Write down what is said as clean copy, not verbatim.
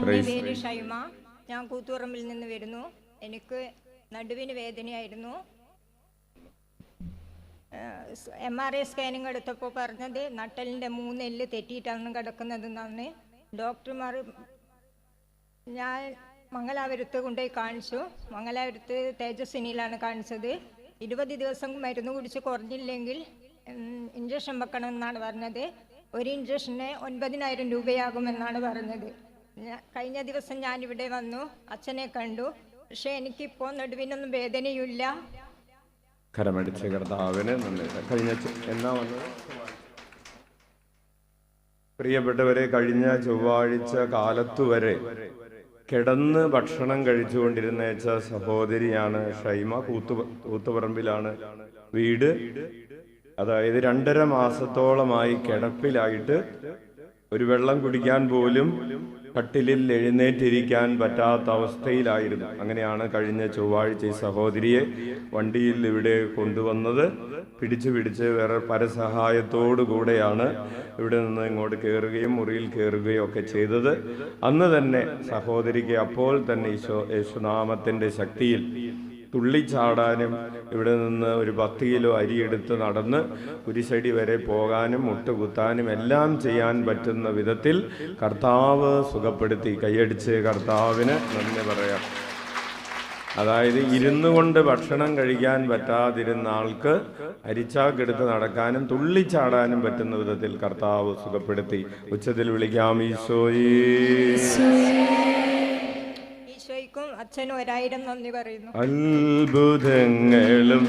പേര് ഷൈമ. ഞാൻ കൂത്തുപറമ്പിൽ നിന്ന് വരുന്നു. എനിക്ക് നടുവിന് വേദനയായിരുന്നു. MRI സ്കാനിങ് എടുത്തപ്പോൾ പറഞ്ഞത് നട്ടലിൻ്റെ 3 എല്ല് തെറ്റിയിട്ടാണ് കിടക്കുന്നതെന്നാണ് ഡോക്ടർമാർ. ഞാൻ മംഗലാപുരത്ത് കൊണ്ടുപോയി കാണിച്ചു. മംഗലാപുരത്ത് തേജസ്വിനിയിലാണ് കാണിച്ചത്. 20 ദിവസം മരുന്ന് കുടിച്ച് കുറഞ്ഞില്ലെങ്കിൽ ഇഞ്ചക്ഷൻ വെക്കണമെന്നാണ് പറഞ്ഞത്. ഒരു ഇഞ്ചക്ഷന് 9,000 രൂപയാകുമെന്നാണ് പറഞ്ഞത്. കഴിഞ്ഞ ദിവസം ഞാനിവിടെ വന്നു, അച്ഛനെ കണ്ടു. പക്ഷെ എനിക്കിപ്പോൾ നടുവിനൊന്നും വേദനയില്ല. കരമടിച്ച കർത്താവിന് നന്ദി. കഴിഞ്ഞ എന്നാ വന്നത്? പ്രിയപ്പെട്ടവരെ, കഴിഞ്ഞ ചൊവ്വാഴ്ച കാലത്തുവരെ കിടന്ന് ഭക്ഷണം കഴിച്ചുകൊണ്ടിരുന്നേച്ച സഹോദരിയാണ് ഷൈമ. കൂത്തുപറമ്പിലാണ് വീട്. അതായത് 2.5 മാസത്തോളമായി കിടപ്പിലായിട്ട് ഒരു വെള്ളം കുടിക്കാൻ പോലും കട്ടിലിൽ എഴുന്നേറ്റിരിക്കാൻ പറ്റാത്ത അവസ്ഥയിലായിരുന്നു. അങ്ങനെയാണ് കഴിഞ്ഞ ചൊവ്വാഴ്ച ഈ സഹോദരിയെ വണ്ടിയിൽ ഇവിടെ കൊണ്ടുവന്നത്. പിടിച്ച് വേറെ പരസഹായത്തോടു കൂടെയാണ് ഇവിടെ നിന്ന് ഇങ്ങോട്ട് കയറുകയും മുറിയിൽ കയറുകയും ഒക്കെ ചെയ്തത്. അന്ന് തന്നെ സഹോദരിക്ക് അപ്പോൾ തന്നെ യേശുനാമത്തിൻ്റെ ശക്തിയിൽ തുള്ളിച്ചാടാനും ഇവിടെ നിന്ന് ഒരു 10 കിലോ അരിയെടുത്ത് നടന്ന് കുരിശടി വരെ പോകാനും മുട്ടുകുത്താനും എല്ലാം ചെയ്യാൻ പറ്റുന്ന വിധത്തിൽ കർത്താവ് സുഖപ്പെടുത്തി. കൈയടിച്ച് കർത്താവിന് നന്ദി പറയാം. അതായത് ഇരുന്നു കൊണ്ട് ഭക്ഷണം കഴിക്കാൻ പറ്റാതിരുന്ന ആൾക്ക് അരിച്ചാക്കെടുത്ത് നടക്കാനും തുള്ളിച്ചാടാനും പറ്റുന്ന വിധത്തിൽ കർത്താവ് സുഖപ്പെടുത്തി. ഉച്ചത്തിൽ വിളിക്കാം ഈശോയേ. അച്ഛനും 1000 നന്ദി പറയുന്നു. അത്ഭുതങ്ങളും